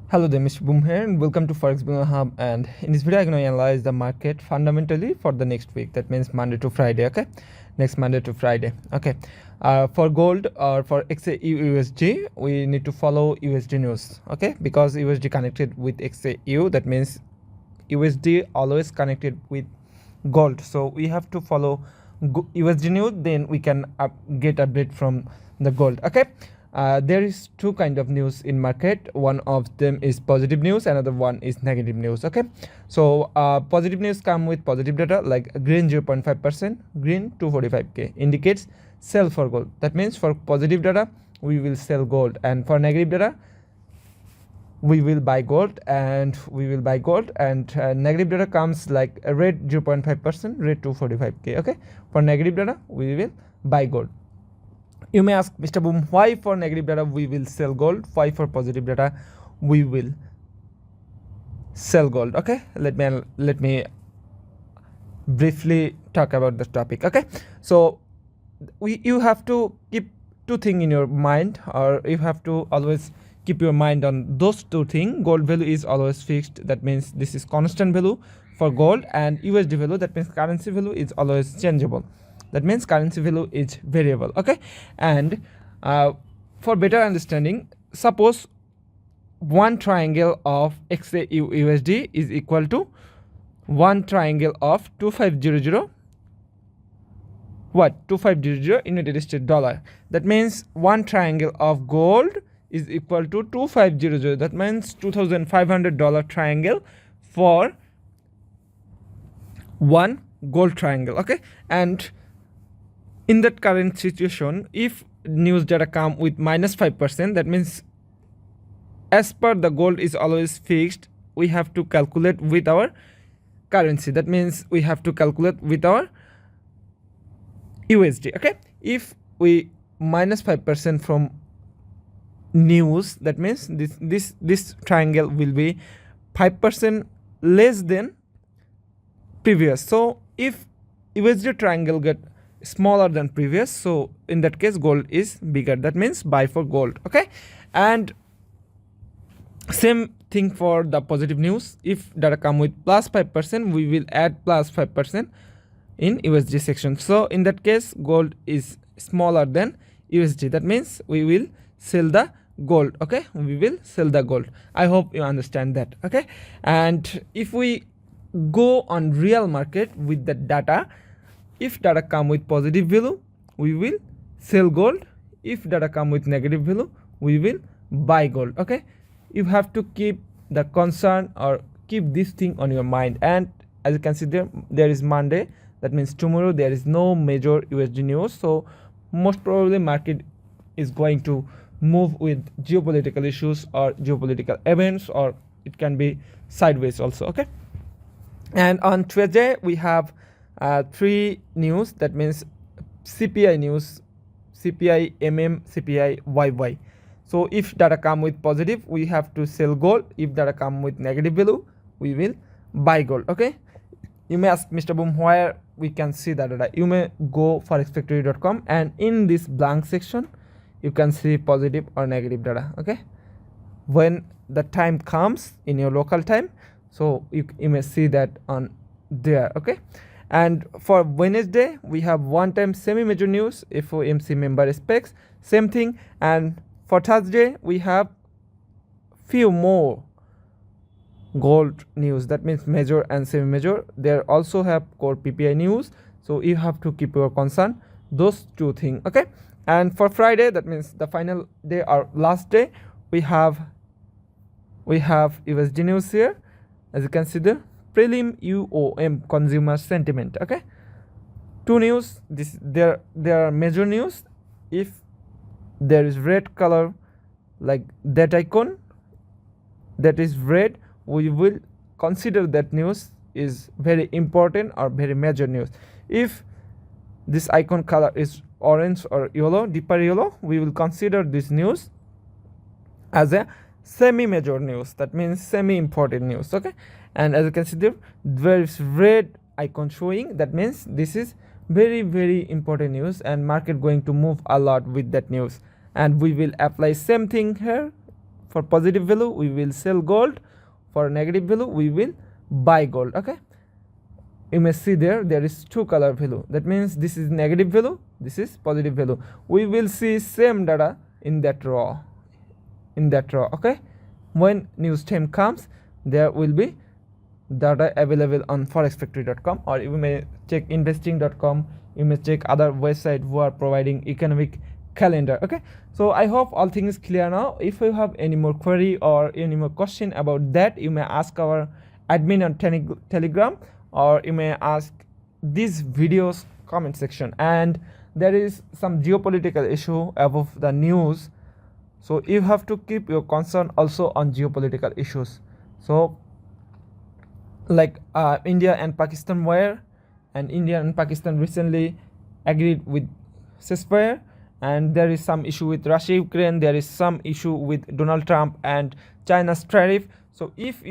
Hello there, Mr. Boom here, and welcome to Forex Business Hub. And in this video, I'm going to analyze the market fundamentally for the next week. That means Monday to Friday. Okay, next Monday to Friday. Okay, for gold or for XAU we need to follow USD news. Okay, because USD connected with XAU, that means USD always connected with gold. So we have to follow USD news. Then we can get update from the gold. Okay. There is two kind of news in market. One of them is positive news, another one is negative news. Okay, so positive news come with positive data like green 0.5%, green 245k indicates sell for gold. That means for positive data we will sell gold, and for negative data we will buy gold and negative data comes like a red 0.5%, red 245k. Okay, for negative data we will buy gold. You may ask, Mr. Boom, why for negative data we will sell gold, why for positive data we will sell gold? Okay, let me briefly talk about this topic. Okay, so you have to keep two things in your mind, or you have to always keep your mind on those two things. Gold value is always fixed, that means this is constant value for gold, and USD value, that means currency value, is always changeable. That means currency value is variable. Okay, and for better understanding, suppose one triangle of XAU USD is equal to one triangle of 2500 what 2500 United States dollar. That means one triangle of gold is equal to 2500. That means $2,500 triangle for one gold triangle. Okay, and in that current situation, if news data come with -5%, that means as per the gold is always fixed, we have to calculate with our currency. That means we have to calculate with our USD. Okay, if we -5% from news, that means this triangle will be 5% less than previous. So if USD triangle get smaller than previous, so in that case gold is bigger, that means buy for gold. Okay, and same thing for the positive news. If data come with +5%, we will add +5% in USD section. So in that case gold is smaller than USD, that means we will sell the gold. Okay, we will sell the gold. I hope you understand that. Okay, and if we go on real market with the data, if data come with positive value, we will sell gold. If data come with negative value, we will buy gold. Okay, you have to keep the concern or keep this thing on your mind. And as you can see there is Monday, that means tomorrow there is no major USD news, so most probably market is going to move with geopolitical issues or geopolitical events, or it can be sideways also. Okay, and on Tuesday we have three news, that means CPI news, CPI CPI YY. So if data come with positive, we have to sell gold. If data come with negative value, we will buy gold. Okay, you may ask, Mr. Boom, where we can see the data? You may go forexfactory.com, and in this blank section you can see positive or negative data. Okay, when the time comes in your local time, so you may see that on there. Okay, and for Wednesday we have one time semi-major news, FOMC member specs, same thing. And for Thursday we have few more gold news, that means major and semi-major. There also have core PPI news, so you have to keep your concern those two things. Okay, and for Friday, that means the final day or last day, we have USD news here. As you can see there, prelim UOM consumer sentiment. Okay, two news. There are major news. If there is red color like that icon, that is red, we will consider that news is very important or very major news. If this icon color is orange or yellow, deeper yellow, we will consider this news as a semi-major news, that means semi-important news. Okay, and as you can see there is red icon showing, that means this is very important news, and market going to move a lot with that news. And we will apply same thing here For positive value we will sell gold, for negative value we will buy gold. Okay, you may see there is two color value. That means this is negative value, this is positive value. We will see same data in that row, okay. When news time comes, there will be data available on forexfactory.com, or you may check investing.com, you may check other website who are providing economic calendar. Okay, so I hope all things clear now. If you have any more query or any more question about that, you may ask our admin on Telegram, or you may ask this video's comment section. And there is some geopolitical issue above the news, so you have to keep your concern also on geopolitical issues. So like India and Pakistan were, and India and Pakistan recently agreed with ceasefire, and there is some issue with Russia Ukraine, there is some issue with Donald Trump and China's tariff. So if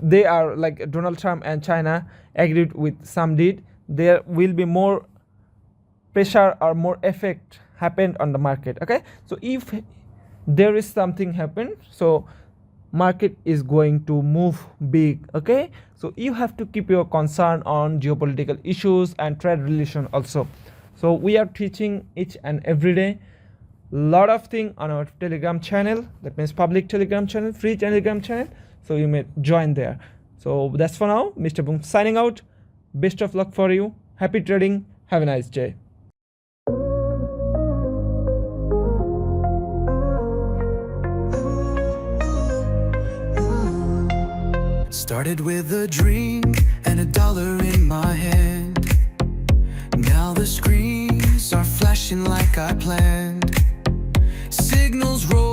they are like Donald Trump and China agreed with some deed, there will be more pressure or more effect happened on the market. Okay, so if there is something happen, so market is going to move big. Okay, so you have to keep your concern on geopolitical issues and trade relation also. So we are teaching each and every day lot of thing on our Telegram channel, that means public Telegram channel, free Telegram channel, so you may join there. So that's for now. Mr. Boom signing out. Best of luck for you. Happy trading. Have a nice day. Started with a dream and $1 in my hand. Now the screens are flashing like I planned. Signals roll